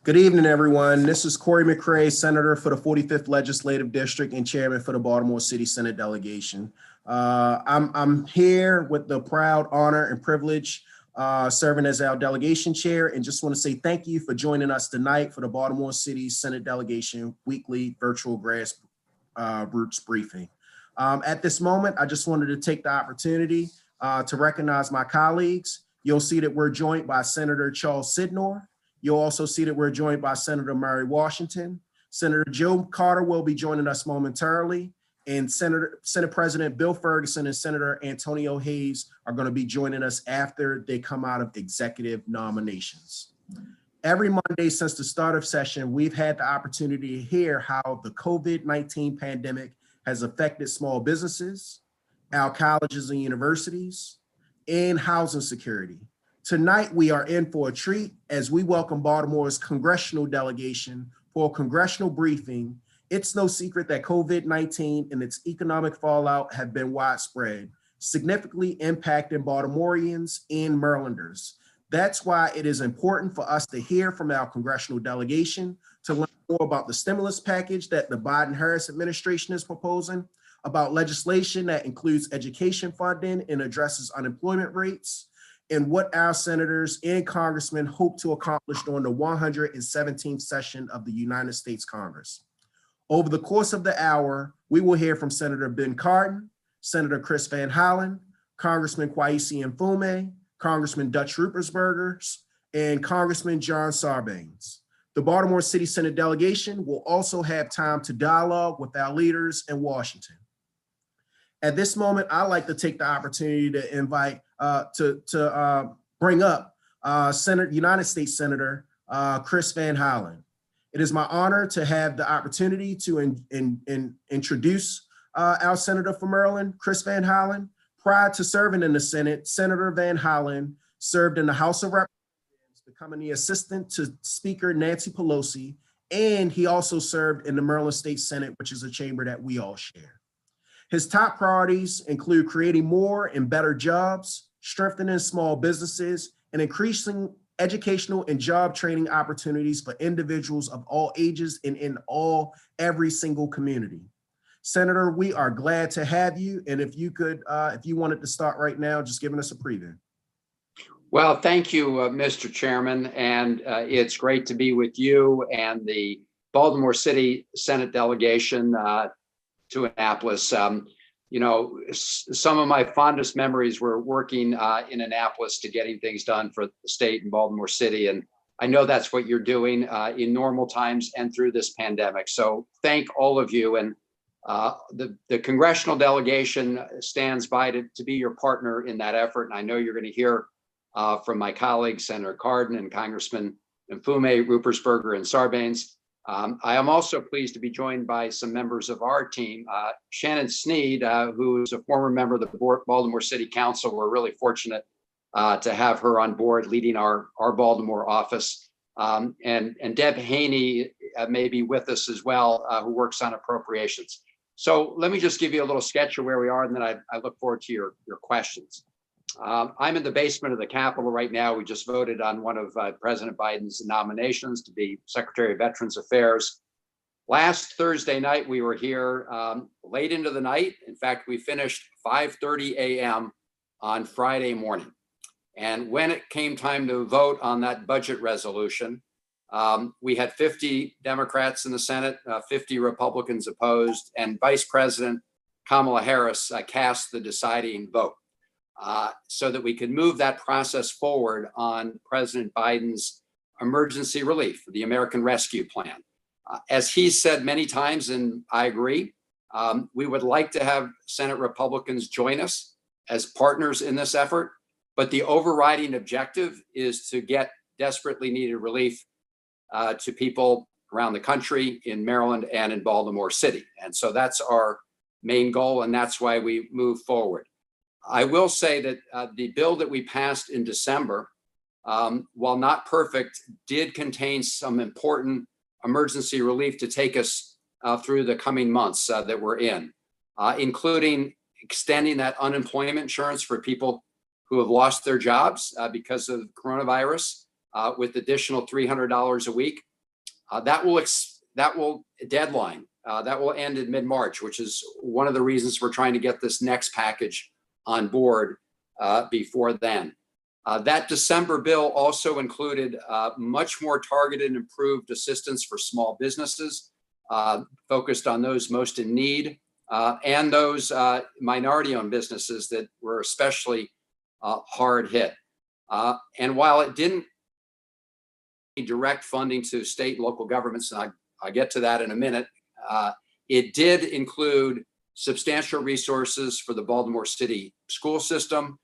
Good evening, everyone. This is Cory Mcrae, Senator for the 45th Legislative District and Chairman for the Baltimore City Senate Delegation. I'm here with the proud honor and privilege serving as our delegation chair, and just want to say thank you for joining us tonight for the Baltimore City Senate Delegation weekly virtual grassroots briefing. At this moment, I just wanted to take the opportunity to recognize my colleagues. You'll see that we're joined by Senator Charles Sidnor. You'll also see that we're joined by Senator Mary Washington. Senator Joe Carter will be joining us momentarily, and Senate President Bill Ferguson and Senator Antonio Hayes are going to be joining us after they come out of executive nominations. Every Monday since the start of session, we've had the opportunity to hear how the COVID-19 pandemic has affected small businesses, our colleges and universities, and housing security. Tonight, we are in for a treat as we welcome Baltimore's congressional delegation for a congressional briefing. It's no secret that COVID-19 and its economic fallout have been widespread, significantly impacting Baltimoreans and Marylanders. That's why it is important for us to hear from our congressional delegation to learn more about the stimulus package that the Biden-Harris administration is proposing, about legislation that includes education funding and addresses unemployment rates, and what our senators and congressmen hope to accomplish during the 117th session of the United States Congress. Over the course of the hour, we will hear from Senator Ben Cardin, Senator Chris Van Hollen, Congressman Kweisi Mfume, Congressman Dutch Ruppersberger, and Congressman John Sarbanes. The Baltimore City Senate delegation will also have time to dialogue with our leaders in Washington. At this moment, I'd like to take the opportunity to invite bring up United States Senator Chris Van Hollen. It is my honor to have the opportunity to introduce our Senator from Maryland, Chris Van Hollen. Prior to serving in the Senate, Senator Van Hollen served in the House of Representatives, becoming the assistant to Speaker Nancy Pelosi, and he also served in the Maryland State Senate, which is a chamber that we all share. His top priorities include creating more and better jobs, strengthening small businesses, and increasing educational and job training opportunities for individuals of all ages and in every single community. Senator, we are glad to have you. And if you could, if you wanted to start right now, just giving us a preview. Well, thank you, Mr. Chairman. And it's great to be with you and the Baltimore City Senate delegation to Annapolis. You know, some of my fondest memories were working in Annapolis to getting things done for the state in Baltimore City. And I know that's what you're doing in normal times and through this pandemic. So thank all of you. And the congressional delegation stands by to be your partner in that effort. And I know you're going to hear from my colleagues, Senator Cardin and Congressman Mfume, Ruppersberger, and Sarbanes. I am also pleased to be joined by some members of our team. Shannon Sneed, who is a former member of the Baltimore City Council. We're really fortunate to have her on board leading our Baltimore office. And Deb Haney may be with us as well, who works on appropriations. So let me just give you a little sketch of where we are, and then I look forward to your questions. I'm in the basement of the Capitol right now. We just voted on one of President Biden's nominations to be Secretary of Veterans Affairs. Last Thursday night, we were here late into the night. In fact, we finished 5:30 a.m. on Friday morning. And when it came time to vote on that budget resolution, we had 50 Democrats in the Senate, 50 Republicans opposed, and Vice President Kamala Harris cast the deciding vote. So that we could move that process forward on President Biden's emergency relief, the American Rescue Plan. As he said many times, and I agree, we would like to have Senate Republicans join us as partners in this effort, but the overriding objective is to get desperately needed relief to people around the country, in Maryland and in Baltimore City. And so that's our main goal, and that's why we move forward. I will say that the bill that we passed in December, while not perfect, did contain some important emergency relief to take us through the coming months that we're in, including extending that unemployment insurance for people who have lost their jobs because of coronavirus with additional $300 a week. That will deadline. That will end in mid-March, which is one of the reasons we're trying to get this next package on board before then. That December bill also included much more targeted and improved assistance for small businesses, focused on those most in need, and those minority-owned businesses that were especially hard hit. And while it didn't direct funding to state and local governments, and I'll get to that in a minute, it did include substantial resources for the Baltimore City school system.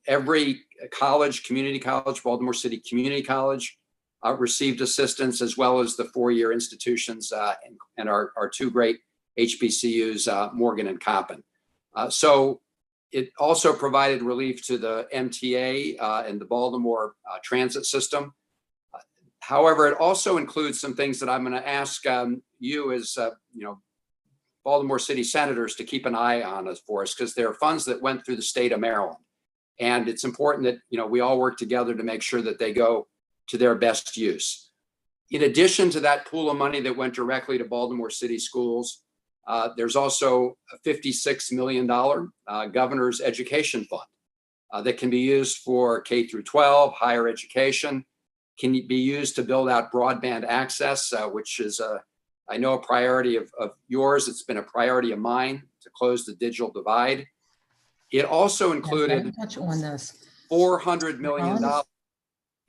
Every college, community college, Baltimore City Community College received assistance, as well as the four-year institutions and our two great HBCUs, Morgan and Coppin. So it also provided relief to the MTA and the Baltimore transit system. However, it also includes some things that I'm going to ask you as Baltimore City senators to keep an eye on for us, because there are funds that went through the state of Maryland. And it's important that we all work together to make sure that they go to their best use. In addition to that pool of money that went directly to Baltimore City schools, there's also a $56 million governor's education fund that can be used for K through 12, higher education, can be used to build out broadband access, which is I know a priority of yours. It's been a priority of mine to close the digital divide. It also included $400 million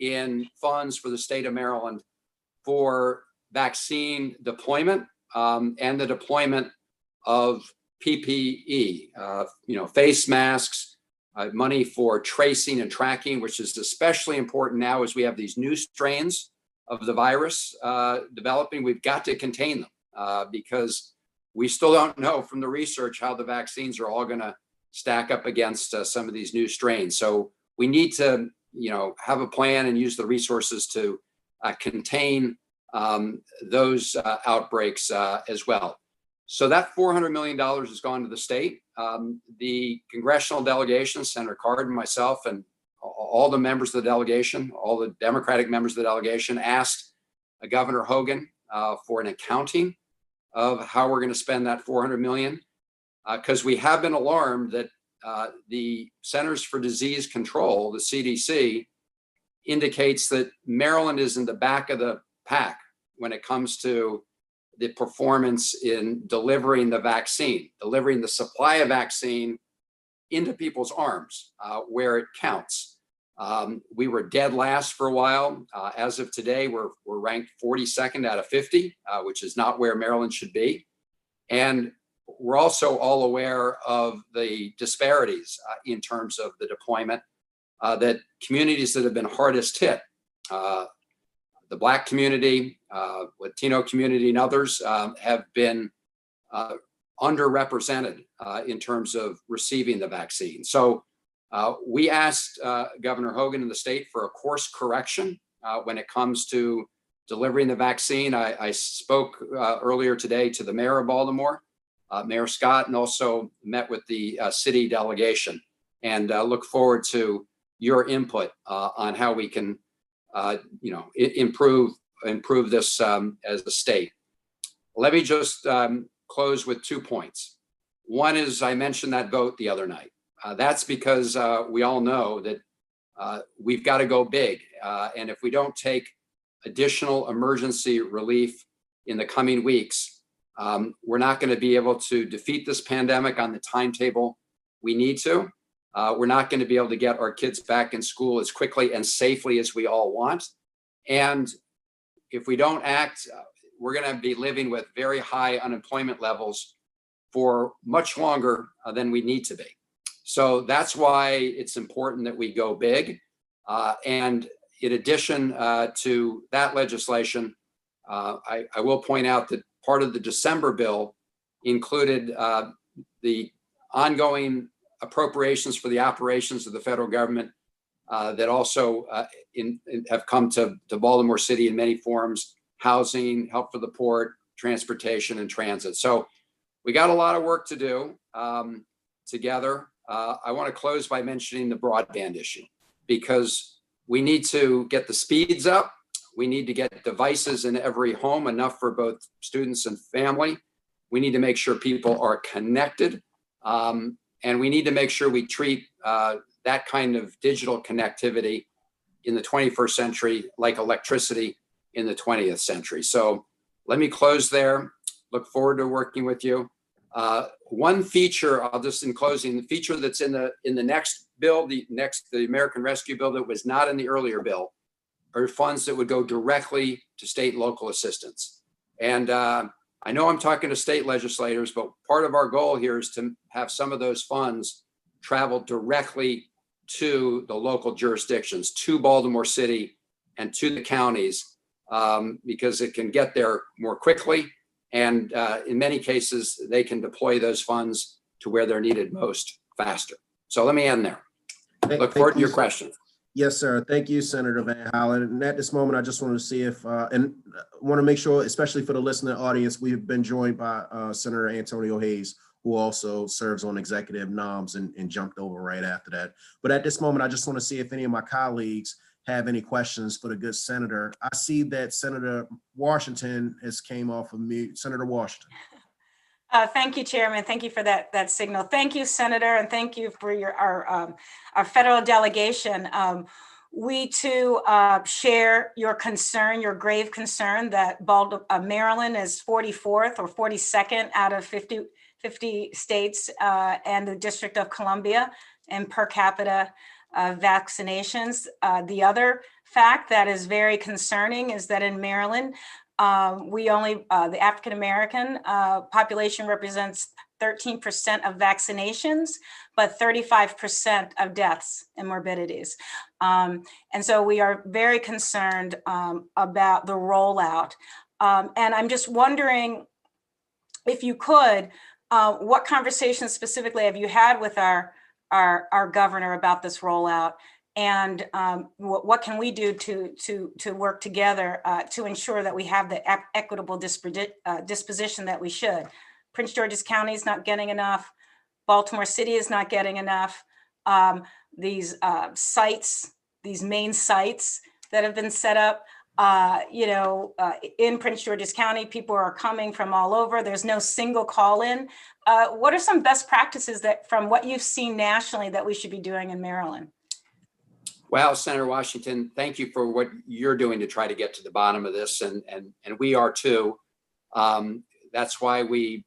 in funds for the state of Maryland for vaccine deployment and the deployment of PPE, face masks, money for tracing and tracking, which is especially important now as we have these new strains of the virus developing. We've got to contain them because we still don't know from the research how the vaccines are all going to stack up against some of these new strains. So we need to, have a plan and use the resources to contain those outbreaks as well. So that $400 million has gone to the state. The congressional delegation, Senator Cardin, myself, and all the members of the delegation, all the Democratic members of the delegation, asked Governor Hogan for an accounting of how we're going to spend that $400 million, because we have been alarmed that the Centers for Disease Control, the CDC, indicates that Maryland is in the back of the pack when it comes to the performance in delivering the vaccine, delivering the supply of vaccine into people's arms where it counts. We were dead last for a while. As of today, we're ranked 42nd out of 50, which is not where Maryland should be. And we're also all aware of the disparities in terms of the deployment, that communities that have been hardest hit, the Black community, Latino community, and others have been underrepresented in terms of receiving the vaccine. So we asked Governor Hogan in the state for a course correction when it comes to delivering the vaccine. I spoke earlier today to the mayor of Baltimore, Mayor Scott, and also met with the city delegation, and look forward to your input on how we can improve this as a state. Let me just close with 2 points. One is, I mentioned that vote the other night. That's because we all know that we've got to go big. And if we don't take additional emergency relief in the coming weeks, we're not going to be able to defeat this pandemic on the timetable we need to. We're not going to be able to get our kids back in school as quickly and safely as we all want. And if we don't act, we're going to be living with very high unemployment levels for much longer than we need to be. So that's why it's important that we go big. And in addition to that legislation, I will point out that part of the December bill included the ongoing appropriations for the operations of the federal government that also have come to Baltimore City in many forms: housing, help for the port, transportation, and transit. So we got a lot of work to do together. I want to close by mentioning the broadband issue, because we need to get the speeds up. We need to get devices in every home, enough for both students and family. We need to make sure people are connected. And we need to make sure we treat that kind of digital connectivity in the 21st century like electricity in the 20th century. So let me close there. Look forward to working with you. One feature, I'll just in closing, the feature that's in the next bill, the American Rescue Bill that was not in the earlier bill, are funds that would go directly to state and local assistance. And I know I'm talking to state legislators, but part of our goal here is to have some of those funds travel directly to the local jurisdictions, to Baltimore City and to the counties, because it can get there more quickly. And in many cases, they can deploy those funds to where they're needed most faster. So let me end there. Look forward to your questions. Yes, sir. Thank you, Senator Van Hollen. And at this moment, I just want to see if, and want to make sure, especially for the listening audience, we've been joined by Senator Antonio Hayes, who also serves on executive noms and jumped over right after that. But at this moment, I just want to see if any of my colleagues have any questions for the good senator. I see that Senator Washington has came off of mute. Senator Washington. Thank you, Chairman. Thank you for that signal. Thank you, Senator, and thank you for our federal delegation. We too share your concern, your grave concern that Maryland is 44th or 42nd out of 50 states and the District of Columbia in per capita vaccinations. The other fact that is very concerning is that in Maryland, we only, the African-American population represents 13% of vaccinations, but 35% of deaths and morbidities. And so we are very concerned about the rollout. And I'm just wondering if you could, what conversations specifically have you had with our governor about this rollout? And what can we do to work together to ensure that we have the equitable disposition that we should? Prince George's County is not getting enough. Baltimore City is not getting enough. These sites, these main sites that have been set up, in Prince George's County, people are coming from all over. There's no single call-in. What are some best practices that, from what you've seen nationally, that we should be doing in Maryland? Well, Senator Washington, thank you for what you're doing to try to get to the bottom of this, and we are too. That's why we,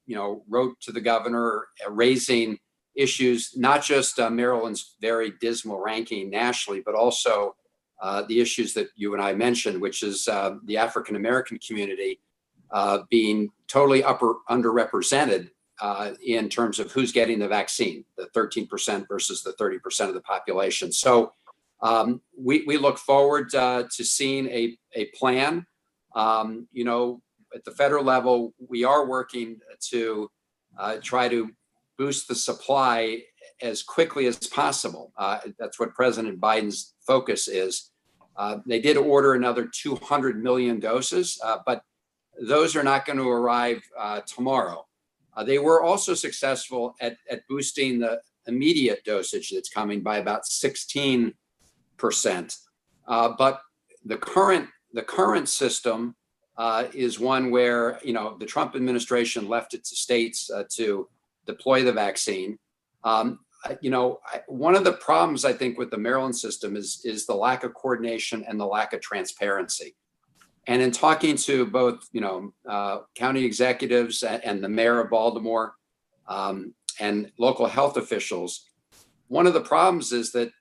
wrote to the governor raising issues, not just Maryland's very dismal ranking nationally, but also the issues that you and I mentioned, which is the African-American community being totally underrepresented in terms of who's getting the vaccine, the 13% versus the 30% of the population. So we look forward to seeing a plan. At the federal level, we are working to try to boost the supply as quickly as possible. That's what President Biden's focus is. They did order another 200 million doses, but those are not going to arrive tomorrow. They were also successful at boosting the immediate dosage that's coming by about 16%. But the current system is one where the Trump administration left it to states to deploy the vaccine. One of the problems I think with the Maryland system is the lack of coordination and the lack of transparency. And in talking to both county executives and the mayor of Baltimore and local health officials, one of the problems is that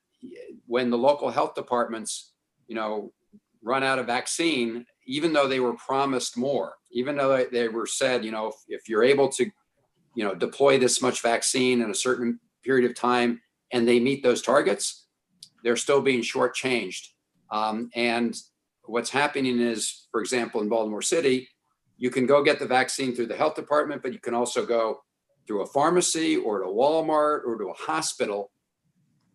when the local health departments run out of vaccine, even though they were promised more, even though they were said, if you're able to deploy this much vaccine in a certain period of time and they meet those targets, they're still being shortchanged. And what's happening is, for example, in Baltimore City, you can go get the vaccine through the health department, but you can also go through a pharmacy or to Walmart or to a hospital.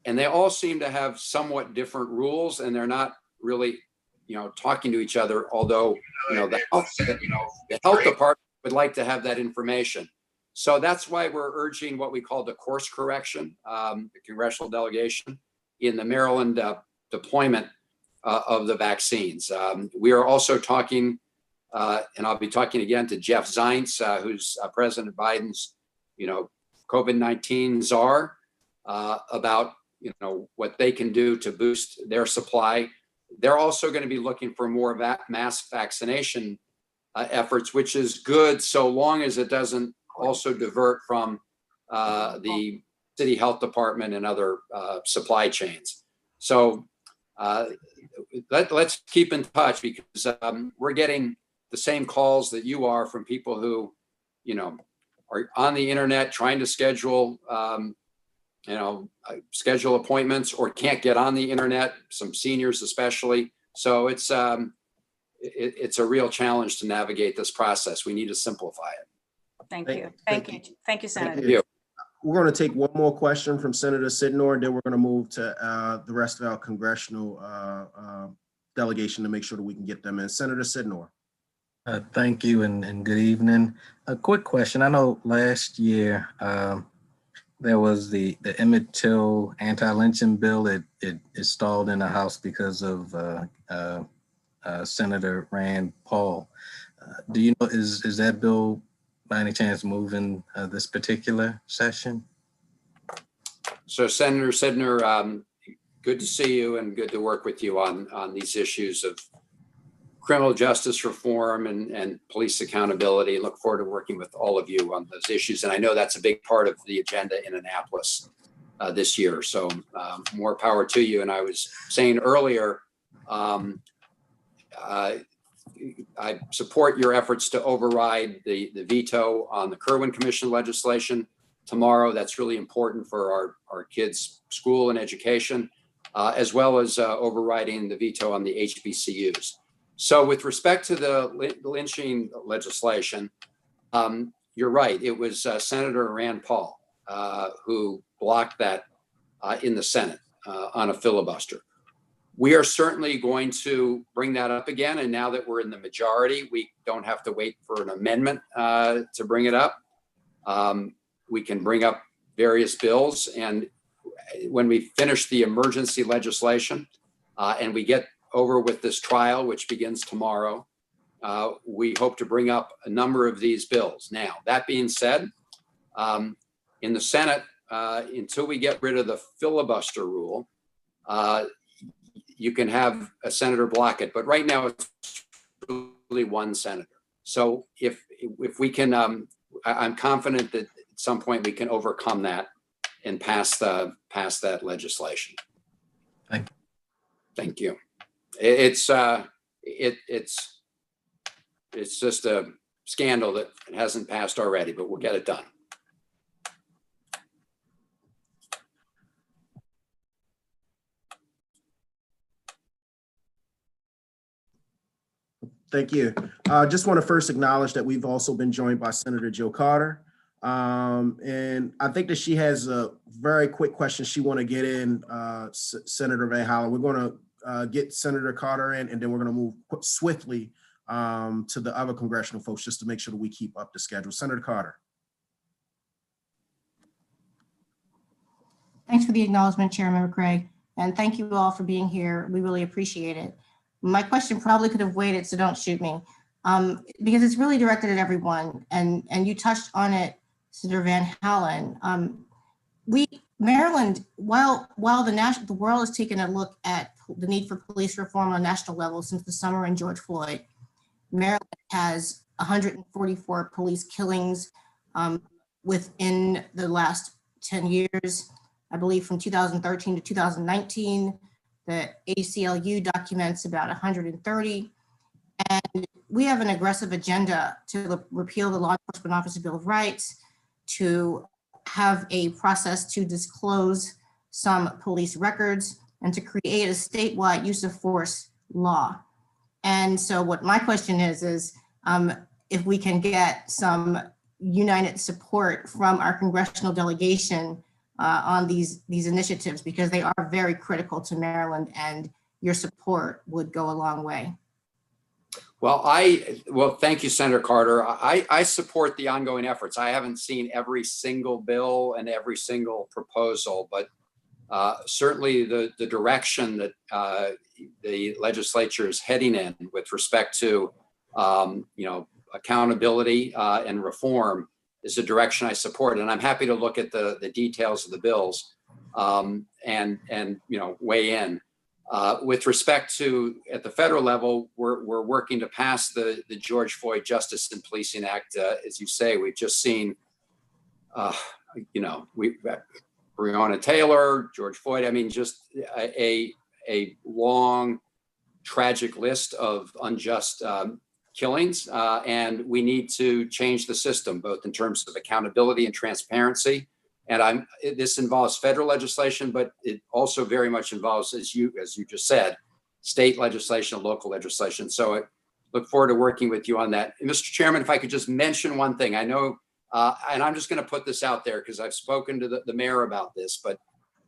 And they all seem to have somewhat different rules, and they're not really, talking to each other, although, the health department would like to have that information. So that's why we're urging what we call the course correction, the congressional delegation in the Maryland deployment of the vaccines. We are also talking, and I'll be talking again to Jeff Zients, who's President Biden's, COVID-19 czar, about, what they can do to boost their supply. They're also going to be looking for more mass vaccination efforts, which is good so long as it doesn't also divert from the city health department and other supply chains. So let's keep in touch, because we're getting the same calls that you are from people who, are on the internet trying to schedule, schedule appointments, or can't get on the internet, some seniors especially. So it's a real challenge to navigate this process. We need to simplify it. Thank you, Senator. Thank you. We're going to take one more question from Senator Sidnor, and then we're going to move to the rest of our congressional delegation to make sure that we can get them in. Senator Sidnor. Thank you, and good evening. A quick question. I know last year there was the Emmett Till anti-lynching bill. It stalled in the House because of Senator Rand Paul. Do you know, is that bill by any chance moving this particular session? So Senator Sidner, good to see you and good to work with you on these issues of criminal justice reform and police accountability. Look forward to working with all of you on those issues. And I know that's a big part of the agenda in Annapolis this year. So more power to you. And I was saying earlier, I support your efforts to override the veto on the Kirwan Commission legislation tomorrow. That's really important for our kids' school and education, as well as overriding the veto on the HBCUs. So with respect to the lynching legislation, you're right. It was Senator Rand Paul who blocked that in the Senate on a filibuster. We are certainly going to bring that up again. And now that we're in the majority, we don't have to wait for an amendment to bring it up. We can bring up various bills. And when we finish the emergency legislation and we get over with this trial, which begins tomorrow, we hope to bring up a number of these bills. Now, that being said, in the Senate, until we get rid of the filibuster rule, you can have a senator block it, but right now it's really one senator. So if we can, I'm confident that at some point we can overcome that and pass that legislation. Thank you. It's just a scandal that it hasn't passed already, but we'll get it done. Thank you. Just want to first acknowledge that we've also been joined by Senator Jill Carter. And I think that she has a very quick question she want to get in, Senator Van Hollen. We're going to get Senator Carter in, and then we're going to move swiftly to the other congressional folks just to make sure that we keep up the schedule. Senator Carter. Thanks for the acknowledgement, Chairman Mcrae, and thank you all for being here. We really appreciate it. My question probably could have waited, so don't shoot me, because it's really directed at everyone, and you touched on it, Senator Van Hollen. Maryland, while the world has taken a look at the need for police reform on a national level since the summer in George Floyd, Maryland has 144 police killings within the last 10 years. I believe from 2013 to 2019, the ACLU documents about 130. And we have an aggressive agenda to repeal the Law Enforcement Officer Bill of Rights, to have a process to disclose some police records, and to create a statewide use of force law. And so what my question is if we can get some united support from our congressional delegation on these initiatives, because they are very critical to Maryland, and your support would go a long way. Well, thank you, Senator Carter. I support the ongoing efforts. I haven't seen every single bill and every single proposal, but certainly the direction that the legislature is heading in with respect to accountability and reform is a direction I support. And I'm happy to look at the details of the bills and weigh in. With respect to at the federal level, we're working to pass the George Floyd Justice and Policing Act. As you say, we've just seen, Breonna Taylor, George Floyd. I mean, just a long, tragic list of unjust killings, and we need to change the system, both in terms of accountability and transparency. And this involves federal legislation, but it also very much involves, as you just said, state legislation, local legislation. So I look forward to working with you on that. And Mr. Chairman, if I could just mention one thing, I know, and I'm just going to put this out there because I've spoken to the mayor about this, but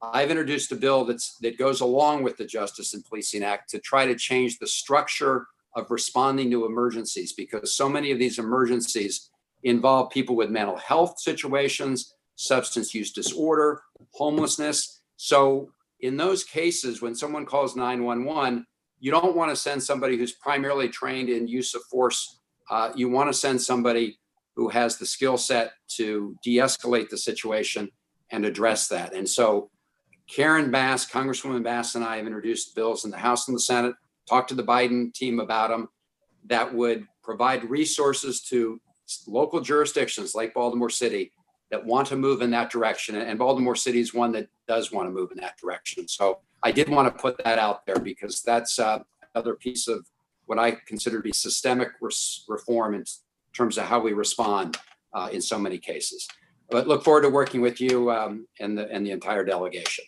I've introduced a bill that goes along with the Justice and Policing Act to try to change the structure of responding to emergencies, because so many of these emergencies involve people with mental health situations, substance use disorder, homelessness. So in those cases, when someone calls 911, you don't want to send somebody who's primarily trained in use of force. You want to send somebody who has the skill set to de-escalate the situation and address that. And so Karen Bass, Congresswoman Bass, and I have introduced bills in the House and the Senate, talked to the Biden team about them, that would provide resources to local jurisdictions like Baltimore City that want to move in that direction. And Baltimore City is one that does want to move in that direction. So I did want to put that out there because that's another piece of what I consider to be systemic reform in terms of how we respond in so many cases. But look forward to working with you and the entire delegation.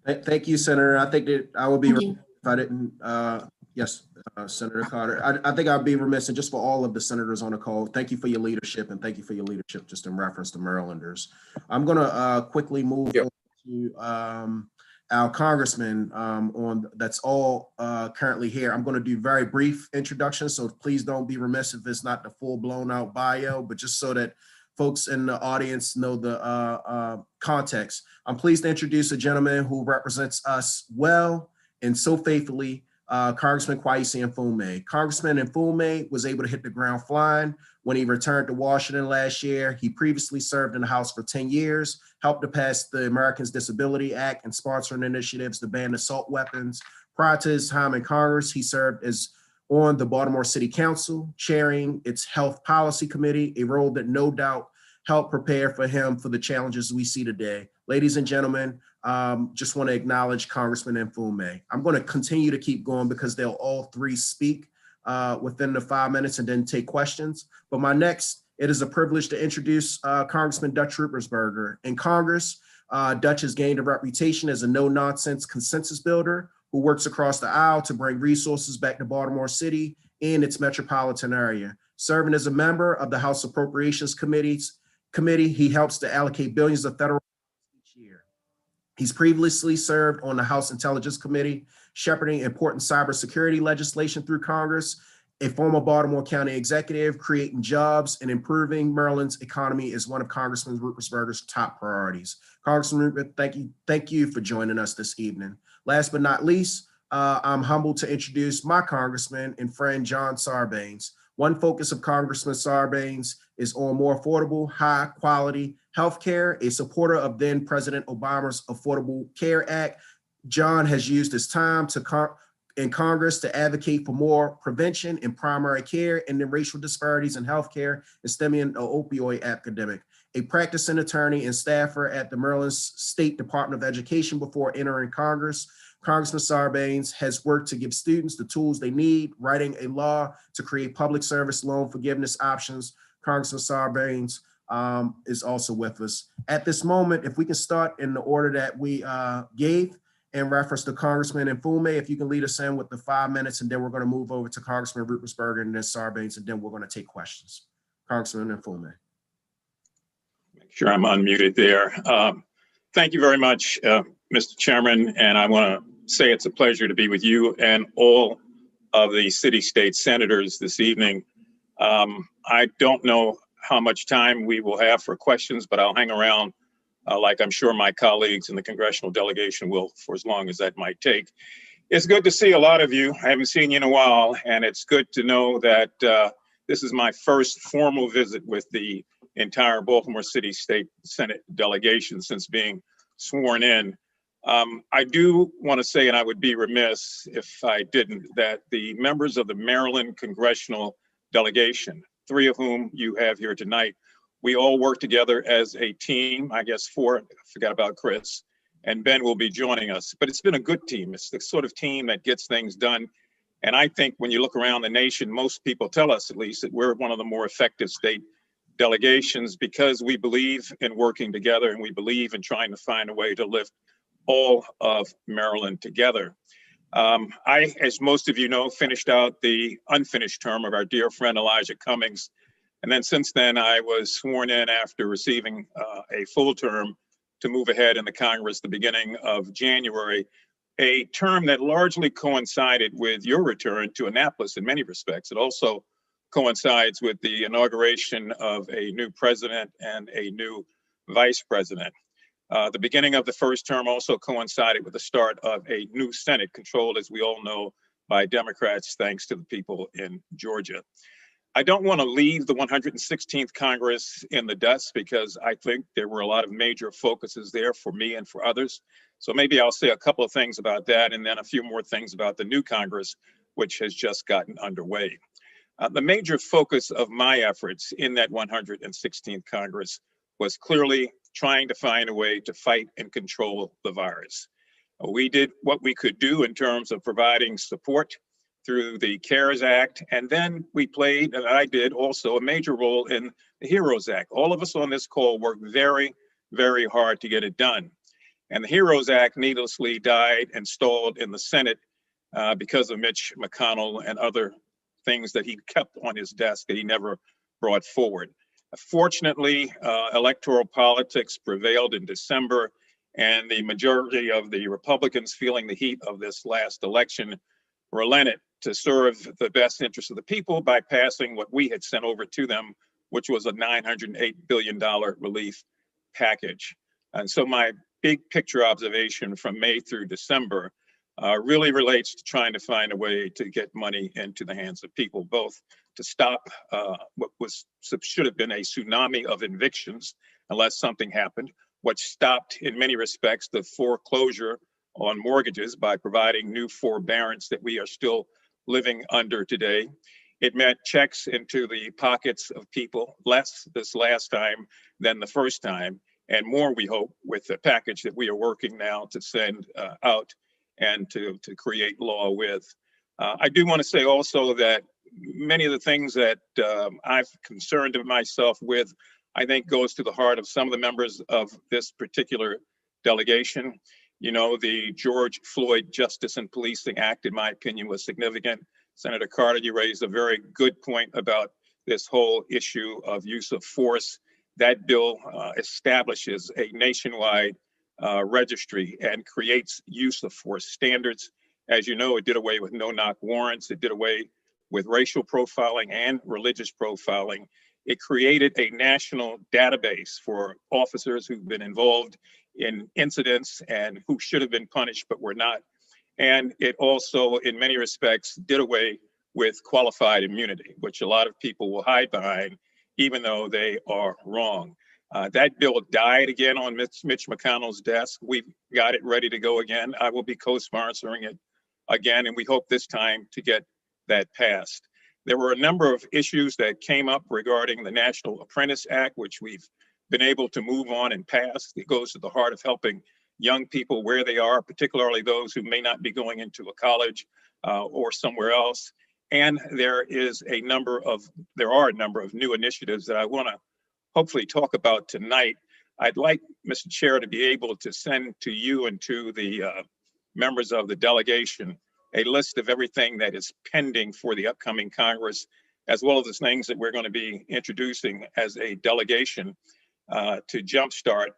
Thank you, Senator. I think that I would be remiss if I didn't. Yes, Senator Carter. I think I'd be remiss, and just for all of the senators on the call, thank you for your leadership, and thank you for your leadership just in reference to Marylanders. I'm going to quickly move on to our congressman that's all currently here. I'm going to do very brief introductions, so please don't be remiss if it's not the full blown out bio, but just so that folks in the audience know the context. I'm pleased to introduce a gentleman who represents us well and so faithfully, Congressman Kweisi Mfume. Congressman Mfume was able to hit the ground flying when he returned to Washington last year. He previously served in the House for 10 years, helped to pass the Americans with Disabilities Act and sponsoring initiatives to ban assault weapons. Prior to his time in Congress, he served as on the Baltimore City Council, chairing its Health Policy Committee, a role that no doubt helped prepare for him for the challenges we see today. Ladies and gentlemen, just want to acknowledge Congressman Mfume. I'm going to continue to keep going because they'll all three speak within the 5 minutes and then take questions. But it is a privilege to introduce Congressman Dutch Ruppersberger. In Congress, Dutch has gained a reputation as a no-nonsense consensus builder who works across the aisle to bring resources back to Baltimore City and its metropolitan area. Serving as a member of the House Appropriations Committee, he helps to allocate billions of federal each year. He's previously served on the House Intelligence Committee, shepherding important cybersecurity legislation through Congress, a former Baltimore County executive, creating jobs and improving Maryland's economy is one of Congressman Ruppersberger's top priorities. Congressman Rupert, thank you for joining us this evening. Last but not least, I'm humbled to introduce my congressman and friend, John Sarbanes. One focus of Congressman Sarbanes is on more affordable, high quality healthcare, a supporter of then President Obama's Affordable Care Act. John has used his time in Congress to advocate for more prevention in primary care and the racial disparities in healthcare and stemming the opioid epidemic. A practicing attorney and staffer at the Maryland State Department of Education before entering Congress, Congressman Sarbanes has worked to give students the tools they need, writing a law to create public service loan forgiveness options. Congressman Sarbanes is also with us. At this moment, if we can start in the order that we gave in reference to Congressman Mfume, if you can lead us in with the 5 minutes, and then we're going to move over to Congressman Ruppersberger and then Sarbanes, and then we're going to take questions. Congressman Mfume. Make sure I'm unmuted there. Thank you very much, Mr. Chairman, and I want to say it's a pleasure to be with you and all of the city-state senators this evening. I don't know how much time we will have for questions, but I'll hang around like I'm sure my colleagues in the congressional delegation will for as long as that might take. It's good to see a lot of you. I haven't seen you in a while, and it's good to know that this is my first formal visit with the entire Baltimore City State Senate delegation since being sworn in. I do want to say, and I would be remiss if I didn't, that the members of the Maryland congressional delegation, 3 of whom you have here tonight, we all work together as a team. I guess 4, I forgot about Chris, and Ben will be joining us. But it's been a good team. It's the sort of team that gets things done. And I think when you look around the nation, most people tell us at least that we're one of the more effective state delegations because we believe in working together and we believe in trying to find a way to lift all of Maryland together. I, as most of you know, finished out the unfinished term of our dear friend Elijah Cummings. And then since then, I was sworn in after receiving a full term to move ahead in the Congress the beginning of January, a term that largely coincided with your return to Annapolis in many respects. It also coincides with the inauguration of a new president and a new vice president. The beginning of the first term also coincided with the start of a new Senate controlled, as we all know, by Democrats, thanks to the people in Georgia. I don't want to leave the 116th Congress in the dust because I think there were a lot of major focuses there for me and for others. So maybe I'll say a couple of things about that and then a few more things about the new Congress, which has just gotten underway. The major focus of my efforts in that 116th Congress was clearly trying to find a way to fight and control the virus. We did what we could do in terms of providing support through the CARES Act, and then we played, and I did also, a major role in the HEROES Act. All of us on this call worked very, very hard to get it done. And the HEROES Act needlessly died and stalled in the Senate because of Mitch McConnell and other things that he kept on his desk that he never brought forward. Fortunately, electoral politics prevailed in December, and the majority of the Republicans feeling the heat of this last election relented to serve the best interest of the people by passing what we had sent over to them, which was a $908 billion relief package. And so my big picture observation from May through December really relates to trying to find a way to get money into the hands of people, both to stop what should have been a tsunami of evictions unless something happened, what stopped in many respects the foreclosure on mortgages by providing new forbearance that we are still living under today. It meant checks into the pockets of people, less this last time than the first time, and more, we hope, with the package that we are working now to send out and to create law with. I do want to say also that many of the things that I've concerned myself with, I think goes to the heart of some of the members of this particular delegation. You know, the George Floyd Justice and Policing Act, in my opinion, was significant. Senator Carter, you raised a very good point about this whole issue of use of force. That bill establishes a nationwide registry and creates use of force standards. As you know, it did away with no-knock warrants. It did away with racial profiling and religious profiling. It created a national database for officers who've been involved in incidents and who should have been punished but were not. And it also, in many respects, did away with qualified immunity, which a lot of people will hide behind, even though they are wrong. That bill died again on Mitch McConnell's desk. We've got it ready to go again. I will be co-sponsoring it again, and we hope this time to get that passed. There were a number of issues that came up regarding the National Apprentice Act, which we've been able to move on and pass. It goes to the heart of helping young people where they are, particularly those who may not be going into a college or somewhere else. And there are a number of new initiatives that I want to hopefully talk about tonight. I'd like, Mr. Chair, to be able to send to you and to the members of the delegation a list of everything that is pending for the upcoming Congress, as well as the things that we're going to be introducing as a delegation to jumpstart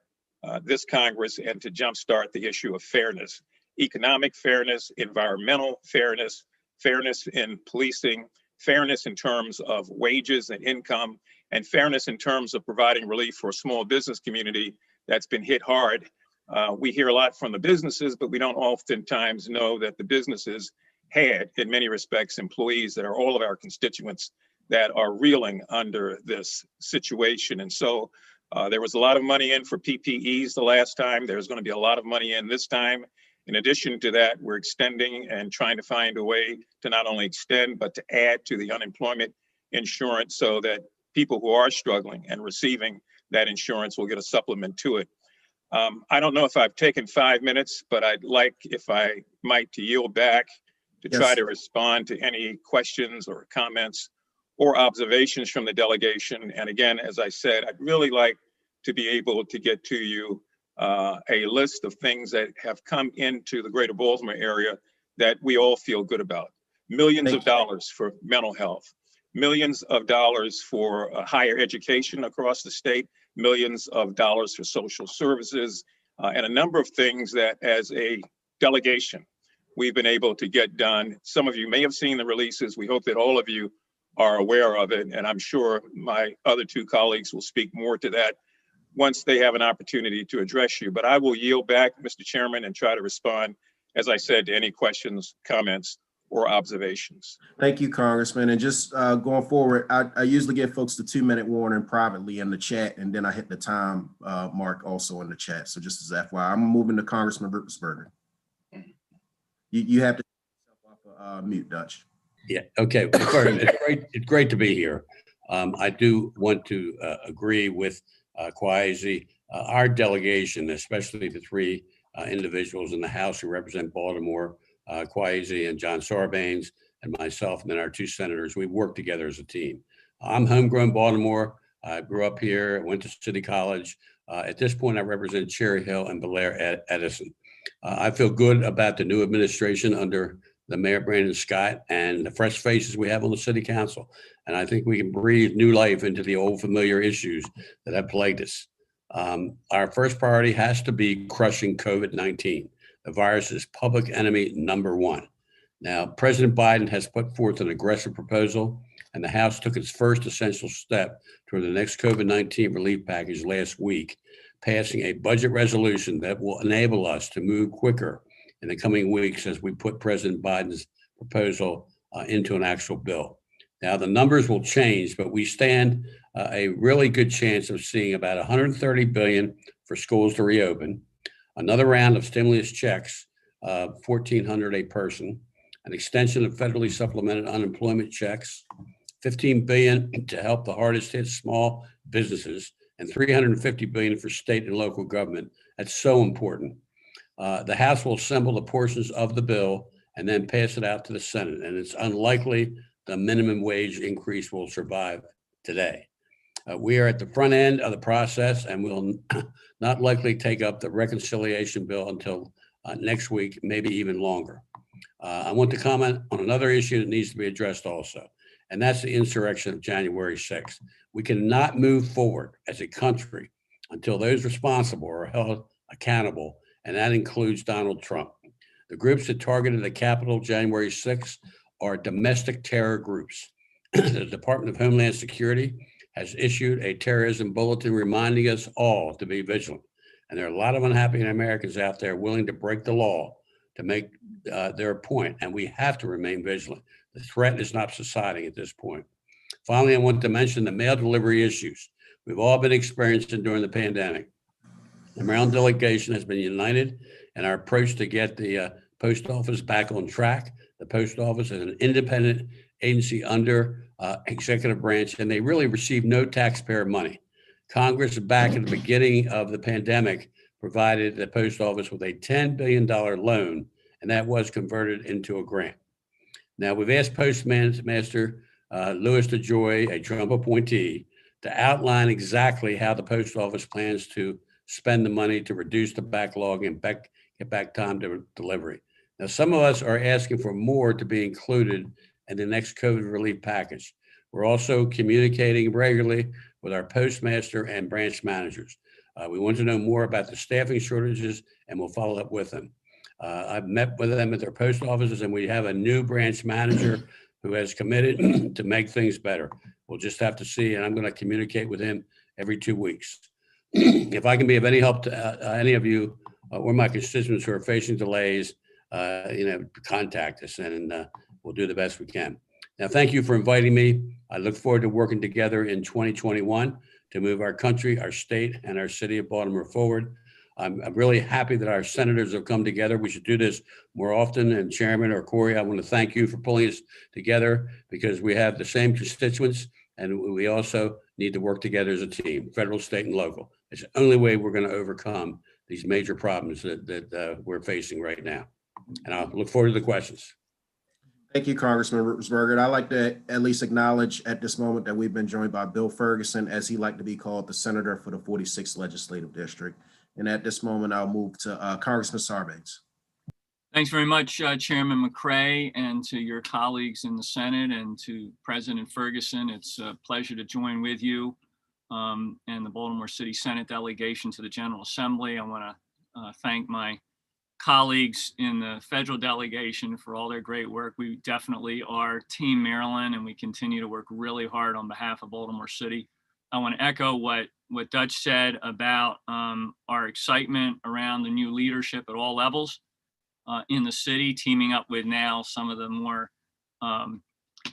this Congress and to jumpstart the issue of fairness, economic fairness, environmental fairness, fairness in policing, fairness in terms of wages and income, and fairness in terms of providing relief for a small business community that's been hit hard. We hear a lot from the businesses, but we don't oftentimes know that the businesses had, in many respects, employees that are all of our constituents that are reeling under this situation. And so there was a lot of money in for PPEs the last time. There's going to be a lot of money in this time. In addition to that, we're extending and trying to find a way to not only extend, but to add to the unemployment insurance so that people who are struggling and receiving that insurance will get a supplement to it. I don't know if I've taken 5 minutes, but I'd like, if I might, to yield back to try Yes. to respond to any questions or comments or observations from the delegation. And again, as I said, I'd really like to be able to get to you a list of things that have come into the greater Baltimore area that we all feel good about. Millions of dollars for mental health, millions of dollars for higher education across the state, millions of dollars for social services, and a number of things that as a delegation, we've been able to get done. Some of you may have seen the releases. We hope that all of you are aware of it. And I'm sure my other two colleagues will speak more to that once they have an opportunity to address you. But I will yield back, Mr. Chairman, and try to respond, as I said, to any questions, comments, or observations. Thank you, Congressman. And just going forward, I usually give folks the 2-minute warning privately in the chat, and then I hit the time mark also in the chat. So just as FYI, I'm moving to Congressman Ruppersberger. You have to take yourself off mute, Dutch. Yeah, okay. It's great to be here. I do want to agree with Kwasi. Our delegation, especially the three individuals in the House who represent Baltimore, Kwasi and John Sarbanes, and myself, and then our two senators, we work together as a team. I'm homegrown Baltimore. I grew up here, went to City College. At this point, I represent Cherry Hill and Belair Edison. I feel good about the new administration under the Mayor Brandon Scott and the fresh faces we have on the City Council. And I think we can breathe new life into the old familiar issues that have plagued us. Our first priority has to be crushing COVID-19. The virus is public enemy number one. Now, President Biden has put forth an aggressive proposal, and the House took its first essential step toward the next COVID-19 relief package last week, passing a budget resolution that will enable us to move quicker in the coming weeks as we put President Biden's proposal into an actual bill. Now, the numbers will change, but we stand a really good chance of seeing about $130 billion for schools to reopen, another round of stimulus checks, $1,400 a person, an extension of federally supplemented unemployment checks, $15 billion to help the hardest hit small businesses, and $350 billion for state and local government. That's so important. The House will assemble the portions of the bill and then pass it out to the Senate. And it's unlikely the minimum wage increase will survive today. We are at the front end of the process and will not likely take up the reconciliation bill until next week, maybe even longer. I want to comment on another issue that needs to be addressed also, and that's the insurrection of January 6th. We cannot move forward as a country until those responsible are held accountable, and that includes Donald Trump. The groups that targeted the Capitol January 6th are domestic terror groups. The Department of Homeland Security has issued a terrorism bulletin reminding us all to be vigilant. And there are a lot of unhappy Americans out there willing to break the law to make their point, and we have to remain vigilant. The threat is not subsiding at this point. Finally, I want to mention the mail delivery issues we've all been experiencing during the pandemic. The Maryland delegation has been united in our approach to get the post office back on track. The post office is an independent agency under executive branch, and they really receive no taxpayer money. Congress, back at the beginning of the pandemic, provided the post office with a $10 billion loan, and that was converted into a grant. Now, we've asked Postmaster Louis DeJoy, a Trump appointee, to outline exactly how the post office plans to spend the money to reduce the backlog and get back time to delivery. Now, some of us are asking for more to be included in the next COVID relief package. We're also communicating regularly with our postmaster and branch managers. We want to know more about the staffing shortages, and we'll follow up with them. I've met with them at their post offices, and we have a new branch manager who has committed to make things better. We'll just have to see, and I'm going to communicate with him every 2 weeks. if I can be of any help to any of you or my constituents who are facing delays, contact us, and we'll do the best we can. Now, thank you for inviting me. I look forward to working together in 2021 to move our country, our state, and our city of Baltimore forward. I'm really happy that our senators have come together. We should do this more often. And Chairman or Cory, I want to thank you for pulling us together, because we have the same constituents, and we also need to work together as a team, federal, state, and local. It's the only way we're going to overcome these major problems that we're facing right now. And I'll look forward to the questions. Thank you, Congressman Rutherford. I'd like to at least acknowledge at this moment that we've been joined by Bill Ferguson, as he liked to be called, the senator for the 46th Legislative District. And at this moment, I'll move to Congressman Sarbanes. Thanks very much, Chairman Mcrae, and to your colleagues in the Senate, and to President Ferguson. It's a pleasure to join with you and the Baltimore City Senate delegation to the General Assembly. I want to thank my colleagues in the federal delegation for all their great work. We definitely are Team Maryland, and we continue to work really hard on behalf of Baltimore City. I want to echo what Dutch said about our excitement around the new leadership at all levels in the city, teaming up with now some of the more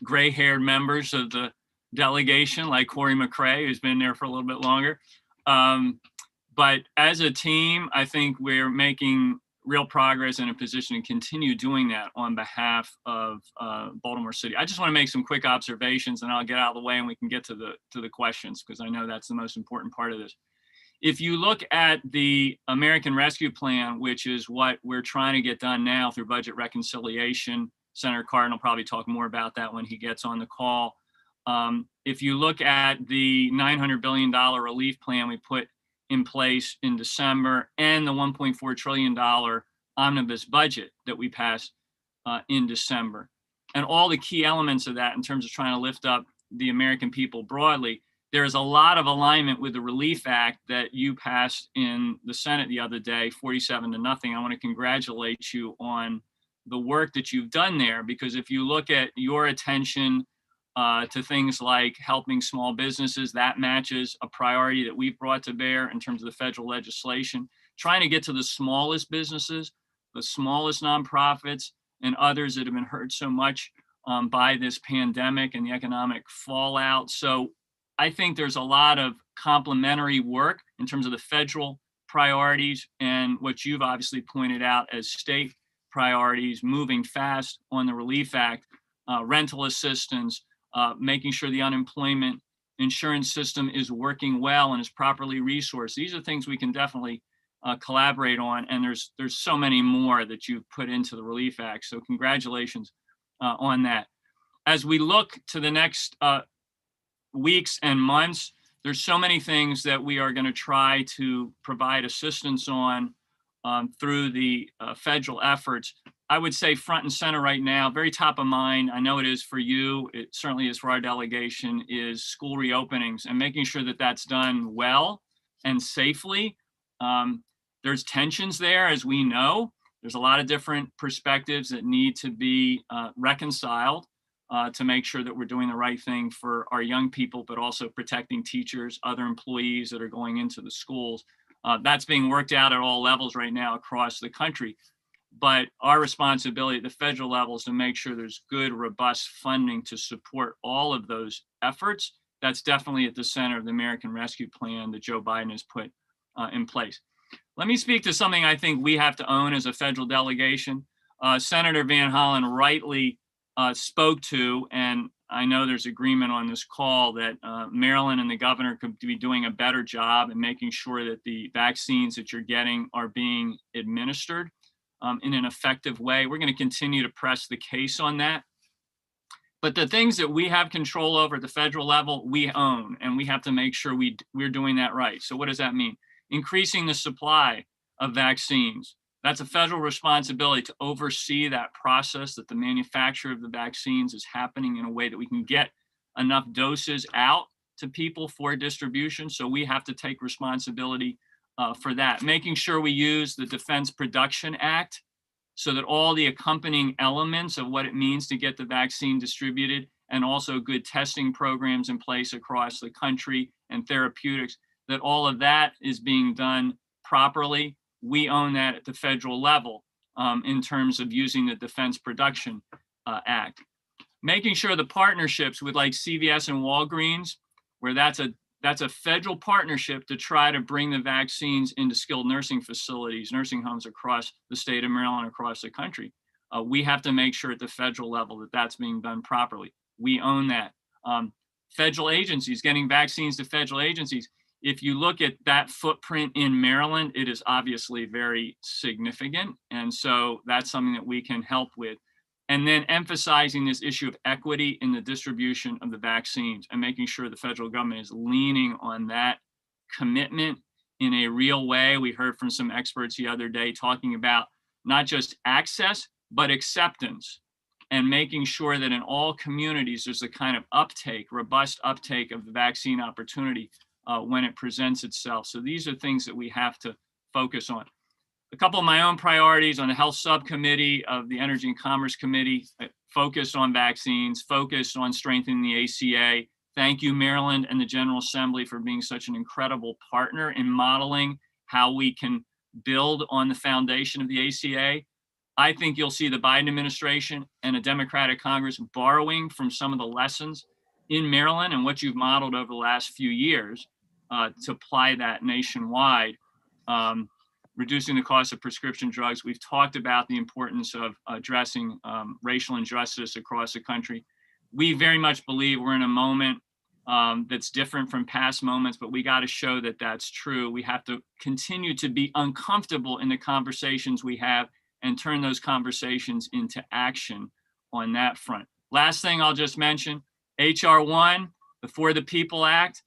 gray-haired members of the delegation, like Cory Mcrae, who's been there for a little bit longer. But as a team, I think we're making real progress in a position to continue doing that on behalf of Baltimore City. I just want to make some quick observations, and I'll get out of the way and we can get to the questions, because I know that's the most important part of this. If you look at the American Rescue Plan, which is what we're trying to get done now through budget reconciliation, Senator Cardin will probably talk more about that when he gets on the call. If you look at the $900 billion relief plan we put in place in December, and the $1.4 trillion omnibus budget that we passed in December, and all the key elements of that in terms of trying to lift up the American people broadly, there is a lot of alignment with the Relief Act that you passed in the Senate the other day, 47-0. I want to congratulate you on the work that you've done there, because if you look at your attention to things like helping small businesses, that matches a priority that we've brought to bear in terms of the federal legislation, trying to get to the smallest businesses, the smallest nonprofits, and others that have been hurt so much by this pandemic and the economic fallout. So I think there's a lot of complementary work in terms of the federal priorities and what you've obviously pointed out as state priorities, moving fast on the Relief Act, rental assistance, making sure the unemployment insurance system is working well and is properly resourced. These are things we can definitely collaborate on, and there's so many more that you've put into the Relief Act. So congratulations on that. As we look to the next weeks and months, there's so many things that we are going to try to provide assistance on through the federal efforts. I would say front and center right now, very top of mind, I know it is for you, it certainly is for our delegation, is school reopenings and making sure that that's done well and safely. There's tensions there, as we know. There's a lot of different perspectives that need to be reconciled to make sure that we're doing the right thing for our young people, but also protecting teachers, other employees that are going into the schools. That's being worked out at all levels right now across the country. But our responsibility at the federal level is to make sure there's good, robust funding to support all of those efforts. That's definitely at the center of the American Rescue Plan that Joe Biden has put in place. Let me speak to something I think we have to own as a federal delegation. Senator Van Hollen rightly spoke to, and I know there's agreement on this call, that Maryland and the governor could be doing a better job in making sure that the vaccines that you're getting are being administered in an effective way. We're going to continue to press the case on that. But the things that we have control over at the federal level, we own, and we have to make sure we're doing that right. So what does that mean? Increasing the supply of vaccines. That's a federal responsibility to oversee that process, that the manufacture of the vaccines is happening in a way that we can get enough doses out to people for distribution. So we have to take responsibility for that. Making sure we use the Defense Production Act so that all the accompanying elements of what it means to get the vaccine distributed, and also good testing programs in place across the country and therapeutics, that all of that is being done properly. We own that at the federal level in terms of using the Defense Production Act. Making sure the partnerships with like CVS and Walgreens, where that's a federal partnership to try to bring the vaccines into skilled nursing facilities, nursing homes across the state of Maryland, across the country. We have to make sure at the federal level that that's being done properly. We own that. Federal agencies, getting vaccines to federal agencies. If you look at that footprint in Maryland, it is obviously very significant. And so that's something that we can help with. And then emphasizing this issue of equity in the distribution of the vaccines and making sure the federal government is leaning on that commitment in a real way. We heard from some experts the other day talking about not just access, but acceptance, and making sure that in all communities, there's a kind of uptake, robust uptake of the vaccine opportunity when it presents itself. So these are things that we have to focus on. A couple of my own priorities on the Health Subcommittee of the Energy and Commerce Committee, focused on vaccines, focused on strengthening the ACA. Thank you, Maryland and the General Assembly, for being such an incredible partner in modeling how we can build on the foundation of the ACA. I think you'll see the Biden administration and a Democratic Congress borrowing from some of the lessons in Maryland and what you've modeled over the last few years to apply that nationwide. Reducing the cost of prescription drugs. We've talked about the importance of addressing racial injustice across the country. We very much believe we're in a moment that's different from past moments, but we got to show that that's true. We have to continue to be uncomfortable in the conversations we have and turn those conversations into action on that front. Last thing I'll just mention, H.R. 1, the For the People Act,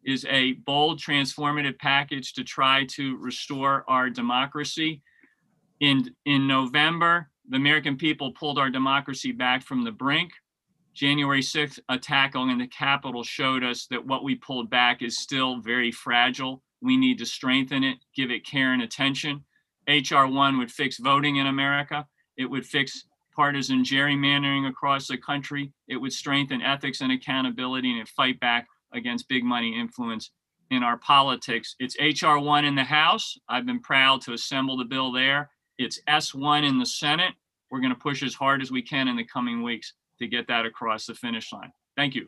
is a bold, transformative package to try to restore our democracy. In November, the American people pulled our democracy back from the brink. January 6th attack on the Capitol showed us that what we pulled back is still very fragile. We need to strengthen it, give it care and attention. H.R. 1 would fix voting in America. It would fix partisan gerrymandering across the country. It would strengthen ethics and accountability, and it fight back against big money influence in our politics. It's H.R. 1 in the House. I've been proud to assemble the bill there. It's S1 in the Senate. We're going to push as hard as we can in the coming weeks to get that across the finish line. Thank you.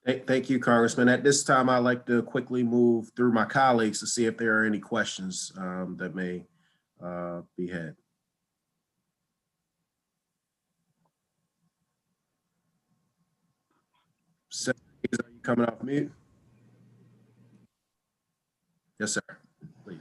Thank you, Congressman. At this time, I'd like to quickly move through my colleagues to see if there are any questions that may be had. Are you coming off mute? Yes, sir. Please.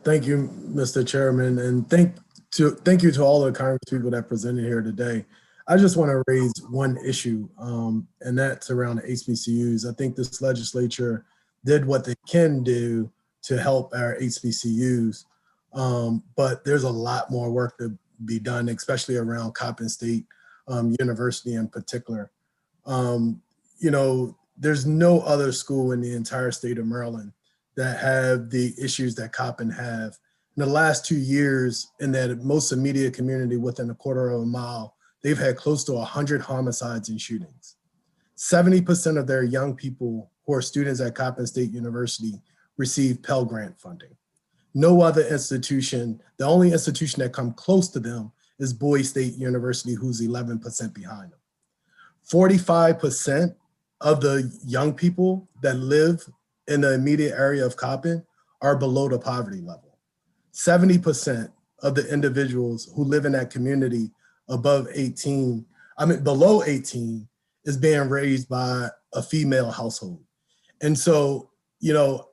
Thank you, Mr. Chairman, and thank you to all the Congress people that presented here today. I just want to raise one issue, and that's around the HBCUs. I think this legislature did what they can do to help our HBCUs, but there's a lot more work to be done, especially around Coppin State University in particular. You know, there's no other school in the entire state of Maryland that have the issues that Coppin have. In the last 2 years, in that most immediate community within a quarter of a mile, they've had close to 100 homicides and shootings. 70% of their young people who are students at Coppin State University receive Pell Grant funding. No other institution, the only institution that come close to them is Bowie State University, who's 11% behind them. 45% of the young people that live in the immediate area of Coppin are below the poverty level. 70% of the individuals who live in that community below 18 is being raised by a female household. And so, you know,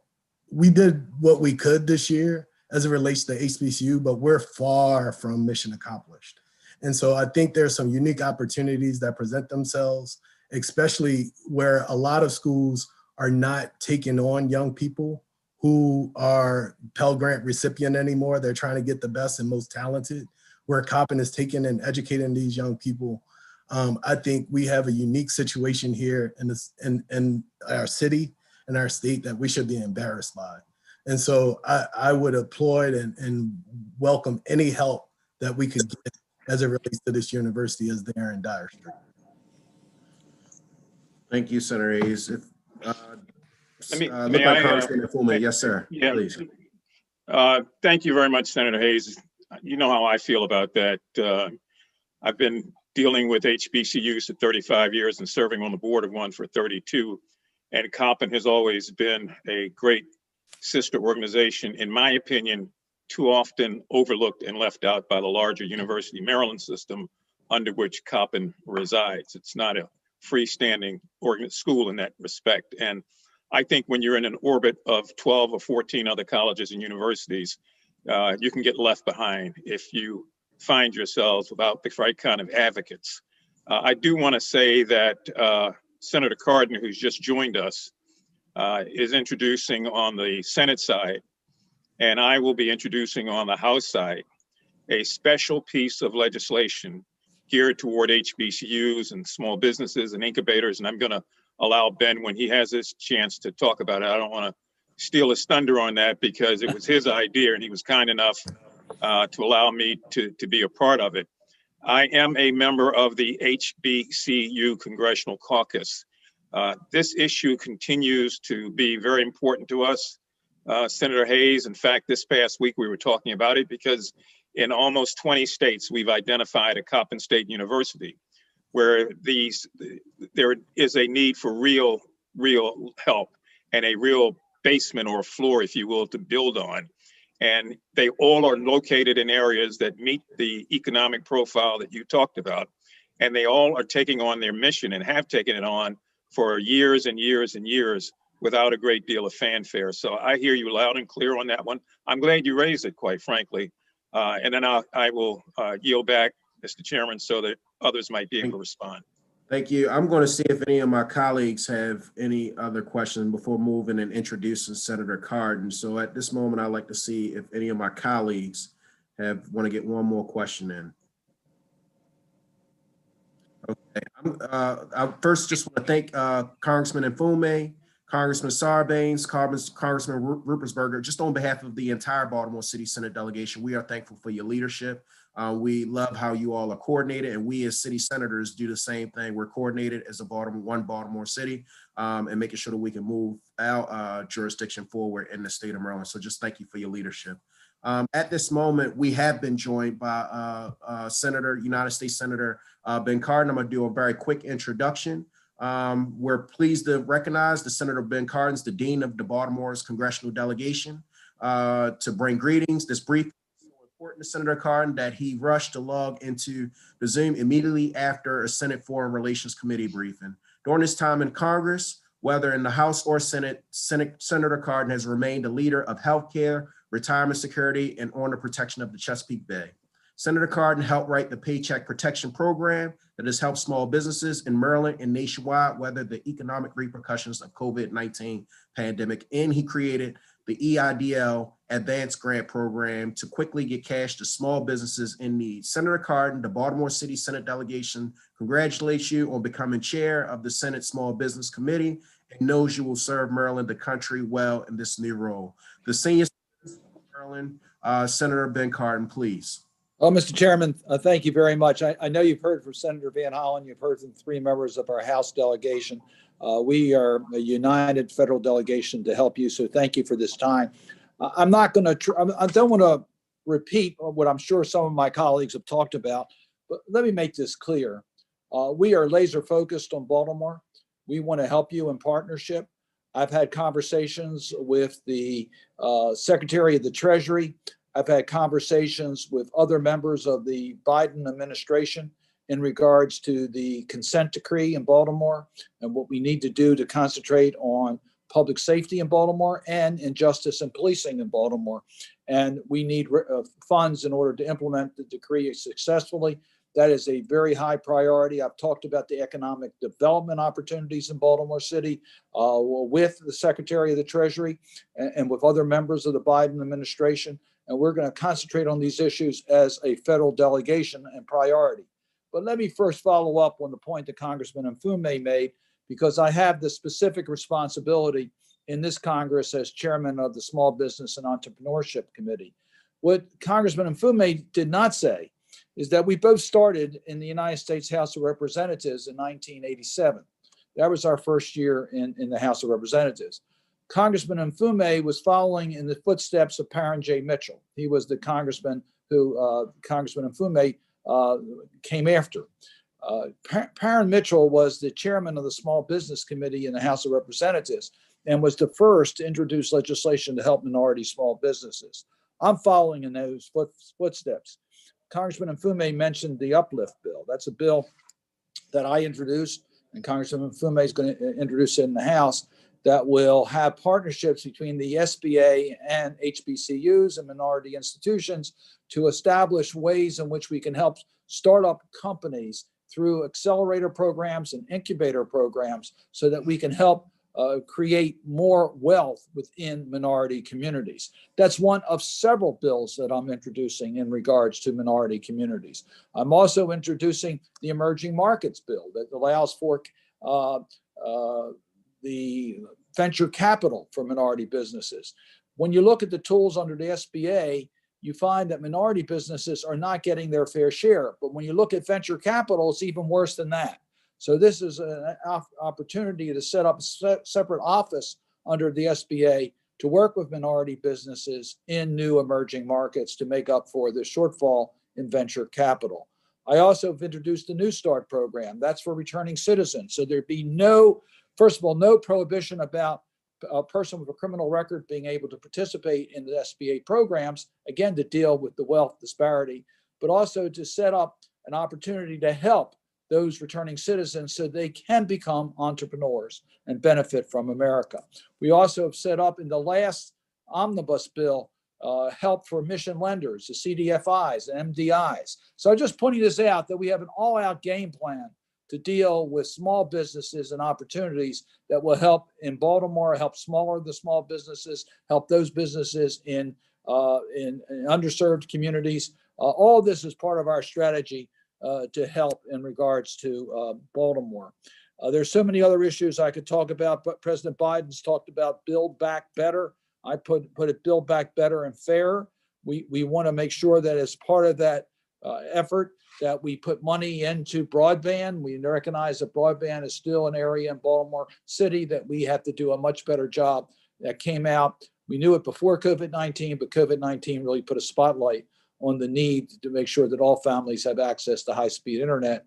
we did what we could this year as it relates to HBCU, but we're far from mission accomplished. And so I think there's some unique opportunities that present themselves, especially where a lot of schools are not taking on young people who are Pell Grant recipient anymore. They're trying to get the best and most talented, where Coppin is taking and educating these young people. I think we have a unique situation here in our city and our state that we should be embarrassed by. And so I would applaud and welcome any help that we could get as it relates to this university as they are in dire straits. Thank you, Senator Hayes. look like Congressman Fullman. Yes, sir. Yeah. Please. Thank you very much, Senator Hayes. You know how I feel about that. I've been dealing with HBCUs for 35 years and serving on the board of one for 32. And Coppin has always been a great sister organization, in my opinion, too often overlooked and left out by the larger University of Maryland system under which Coppin resides. It's not a freestanding school in that respect. And I think when you're in an orbit of 12 or 14 other colleges and universities, you can get left behind if you find yourselves without the right kind of advocates. I do want to say that Senator Cardin, who's just joined us, is introducing on the Senate side, and I will be introducing on the House side, a special piece of legislation geared toward HBCUs and small businesses and incubators. And I'm going to allow Ben, when he has his chance to talk about it, I don't want to steal his thunder on that because it was his idea and he was kind enough to allow me to be a part of it. I am a member of the HBCU Congressional Caucus. This issue continues to be very important to us. Senator Hayes, in fact, this past week we were talking about it because in almost 20 states, we've identified a Coppin State University where there is a need for real help and a real basement or floor, if you will, to build on. And they all are located in areas that meet the economic profile that you talked about. And they all are taking on their mission and have taken it on for years and years and years without a great deal of fanfare. So I hear you loud and clear on that one. I'm glad you raised it, quite frankly. And then I will yield back, Mr. Chairman, so that others might be able to respond. Thank you. I'm going to see if any of my colleagues have any other questions before moving and introducing Senator Cardin. So at this moment, I'd like to see if any of my colleagues want to get one more question in. Okay. I first just want to thank Congressman Mfume, Congressman Sarbanes, Congressman Rupersberger, just on behalf of the entire Baltimore City Senate delegation. We are thankful for your leadership. We love how you all are coordinated, and we as city senators do the same thing. We're coordinated as one Baltimore City and making sure that we can move our jurisdiction forward in the state of Maryland. So just thank you for your leadership. At this moment, we have been joined by United States Senator Ben Cardin. I'm going to do a very quick introduction. We're pleased to recognize the Senator Ben Cardin, the Dean of the Baltimore's Congressional Delegation, to bring greetings. This brief is so important to Senator Cardin that he rushed to log into the Zoom immediately after a Senate Foreign Relations Committee briefing. During his time in Congress, whether in the House or Senate, Senator Cardin has remained a leader of healthcare, retirement security, and on the protection of the Chesapeake Bay. Senator Cardin helped write the Paycheck Protection Program that has helped small businesses in Maryland and nationwide weather the economic repercussions of COVID-19 pandemic. And he created the EIDL Advanced Grant Program to quickly get cash to small businesses in need. Senator Cardin, the Baltimore City Senate delegation, congratulates you on becoming chair of the Senate Small Business Committee and knows you will serve Maryland, the country, well in this new role. The senior Senator of Maryland, Senator Ben Cardin, please. Oh, Mr. Chairman, thank you very much. I know you've heard from Senator Van Hollen. You've heard from 3 members of our House delegation. We are a united federal delegation to help you. So thank you for this time. I don't want to repeat what I'm sure some of my colleagues have talked about, but let me make this clear. We are laser focused on Baltimore. We want to help you in partnership. I've had conversations with the Secretary of the Treasury. I've had conversations with other members of the Biden administration in regards to the consent decree in Baltimore and what we need to do to concentrate on public safety in Baltimore and in justice and policing in Baltimore. And we need funds in order to implement the decree successfully. That is a very high priority. I've talked about the economic development opportunities in Baltimore City with the Secretary of the Treasury and with other members of the Biden administration. And we're going to concentrate on these issues as a federal delegation and priority. But let me first follow up on the point that Congressman Mfume made, because I have the specific responsibility in this Congress as chairman of the Small Business and Entrepreneurship Committee. What Congressman Mfume did not say is that we both started in the United States House of Representatives in 1987. That was our first year in the House of Representatives. Congressman Mfume was following in the footsteps of Parren J. Mitchell. He was the congressman who Congressman Mfume came after. Parren Mitchell was the chairman of the Small Business Committee in the House of Representatives and was the first to introduce legislation to help minority small businesses. I'm following in those footsteps. Congressman Mfume mentioned the Uplift Bill. That's a bill that I introduced, and Congressman Mfume is going to introduce it in the House, that will have partnerships between the SBA and HBCUs and minority institutions to establish ways in which we can help startup companies through accelerator programs and incubator programs so that we can help create more wealth within minority communities. That's one of several bills that I'm introducing in regards to minority communities. I'm also introducing the Emerging Markets Bill that allows for the venture capital for minority businesses. When you look at the tools under the SBA, you find that minority businesses are not getting their fair share. But when you look at venture capital, it's even worse than that. So this is an opportunity to set up a separate office under the SBA to work with minority businesses in new emerging markets to make up for the shortfall in venture capital. I also have introduced the New Start program. That's for returning citizens. So there'd be no, first of all, no prohibition about a person with a criminal record being able to participate in the SBA programs, again, to deal with the wealth disparity, but also to set up an opportunity to help those returning citizens so they can become entrepreneurs and benefit from America. We also have set up in the last omnibus bill help for mission lenders, the CDFIs and MDIs. So I'm just pointing this out that we have an all-out game plan to deal with small businesses and opportunities that will help in Baltimore, help the small businesses, help those businesses in underserved communities. All this is part of our strategy to help in regards to Baltimore. There's so many other issues I could talk about, but President Biden's talked about Build Back Better. I put it Build Back Better and Fair. We want to make sure that as part of that effort that we put money into broadband. We recognize that broadband is still an area in Baltimore City that we have to do a much better job. That came out, we knew it before COVID-19, but COVID-19 really put a spotlight on the need to make sure that all families have access to high-speed internet.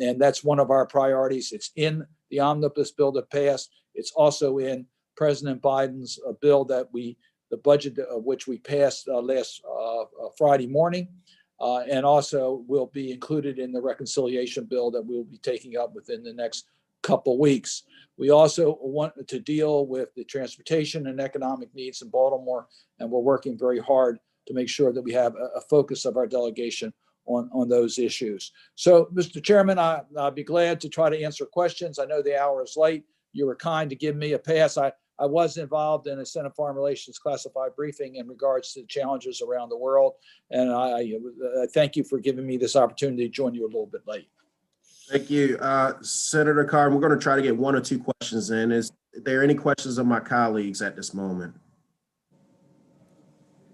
And that's one of our priorities. It's in the omnibus bill that passed. It's also in President Biden's bill that the budget of which we passed last Friday morning. And also will be included in the reconciliation bill that we'll be taking up within the next couple weeks. We also want to deal with the transportation and economic needs in Baltimore, and we're working very hard to make sure that we have a focus of our delegation on those issues. So, Mr. Chairman, I'll be glad to try to answer questions. I know the hour is late. You were kind to give me a pass. I was involved in a Senate Foreign Relations classified briefing in regards to the challenges around the world. And I thank you for giving me this opportunity to join you a little bit late. Thank you. Senator Carr, we're going to try to get one or two questions in. Is there any questions of my colleagues at this moment?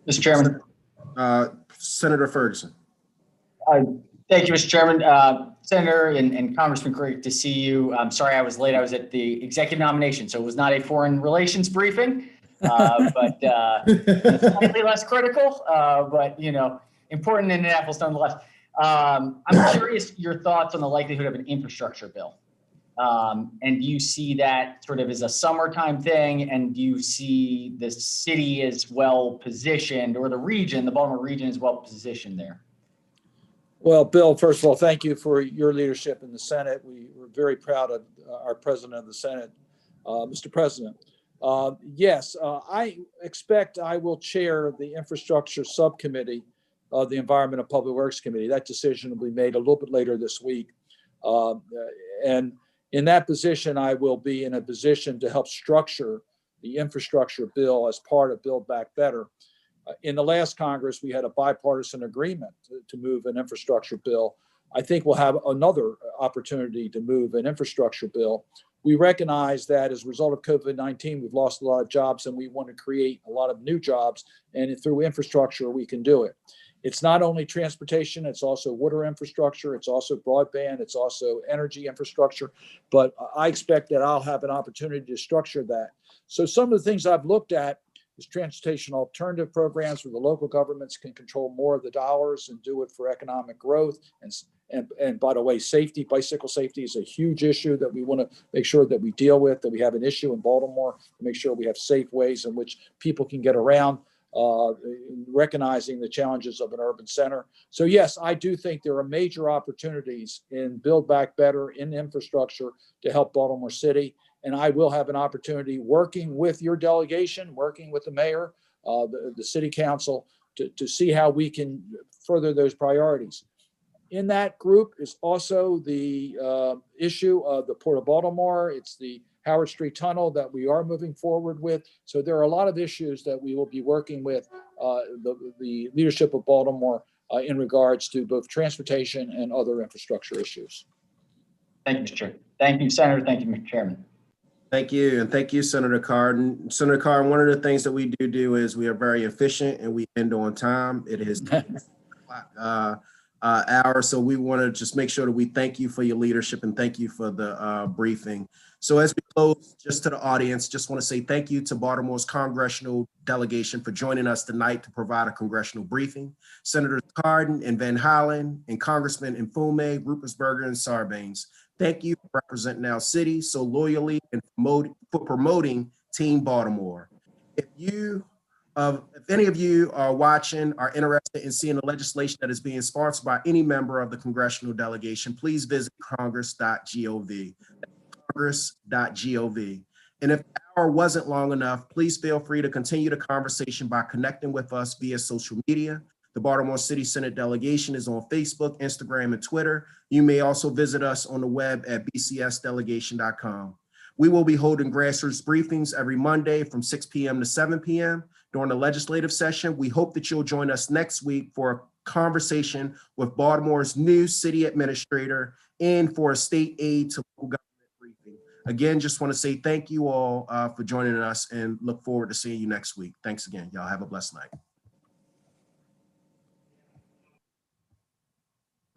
Mr. Chairman. Senator Ferguson. Thank you, Mr. Chairman. Senator and Congressman, great to see you. I'm sorry I was late. I was at the executive nomination, so it was not a foreign relations briefing, but slightly less critical, but important in Indianapolis nonetheless. I'm curious your thoughts on the likelihood of an infrastructure bill. And do you see that sort of as a summertime thing? And do you see the city as well positioned, or the Baltimore region is well positioned there? Well, Bill, first of all, thank you for your leadership in the Senate. We're very proud of our president of the Senate, Mr. President. Yes, I expect I will chair the infrastructure subcommittee of the Environment and Public Works Committee. That decision will be made a little bit later this week. And in that position, I will be in a position to help structure the infrastructure bill as part of Build Back Better. In the last Congress, we had a bipartisan agreement to move an infrastructure bill. I think we'll have another opportunity to move an infrastructure bill. We recognize that as a result of COVID-19, we've lost a lot of jobs, and we want to create a lot of new jobs, and through infrastructure, we can do it. It's not only transportation, it's also water infrastructure, it's also broadband, it's also energy infrastructure. But I expect that I'll have an opportunity to structure that. So some of the things I've looked at is transportation alternative programs where the local governments can control more of the dollars and do it for economic growth. And by the way, safety, bicycle safety is a huge issue that we want to make sure that we deal with, that we have an issue in Baltimore to make sure we have safe ways in which people can get around, recognizing the challenges of an urban center. So yes, I do think there are major opportunities in Build Back Better, in infrastructure to help Baltimore City. And I will have an opportunity working with your delegation, working with the mayor, the city council to see how we can further those priorities. In that group is also the issue of the Port of Baltimore. It's the Howard Street Tunnel that we are moving forward with. So there are a lot of issues that we will be working with the leadership of Baltimore in regards to both transportation and other infrastructure issues. Thank you, Mr. Chair. Thank you, Senator. Thank you, Mr. Chairman. Thank you. And thank you, Senator Cardin. Senator Cardin, one of the things that we do is we are very efficient and we end on time. It is hour. So we want to just make sure that we thank you for your leadership and thank you for the briefing. So as we close, just to the audience, just want to say thank you to Baltimore's congressional delegation for joining us tonight to provide a congressional briefing. Senators Cardin and Van Hollen and Congressman Mfume, Ruppersberger and Sarbanes. Thank you for representing our city so loyally and for promoting Team Baltimore. If any of you are watching, are interested in seeing the legislation that is being sponsored by any member of the congressional delegation, please visit congress.gov. Congress.gov. And if the hour wasn't long enough, please feel free to continue the conversation by connecting with us via social media. The Baltimore City Senate Delegation is on Facebook, Instagram, and Twitter. You may also visit us on the web at bcsdelegation.com. We will be holding grassroots briefings every Monday from 6 p.m. to 7 p.m. during the legislative session. We hope that you'll join us next week for a conversation with Baltimore's new city administrator and for a state aid to local government briefing. Again, just want to say thank you all for joining us and look forward to seeing you next week. Thanks again. Y'all have a blessed night.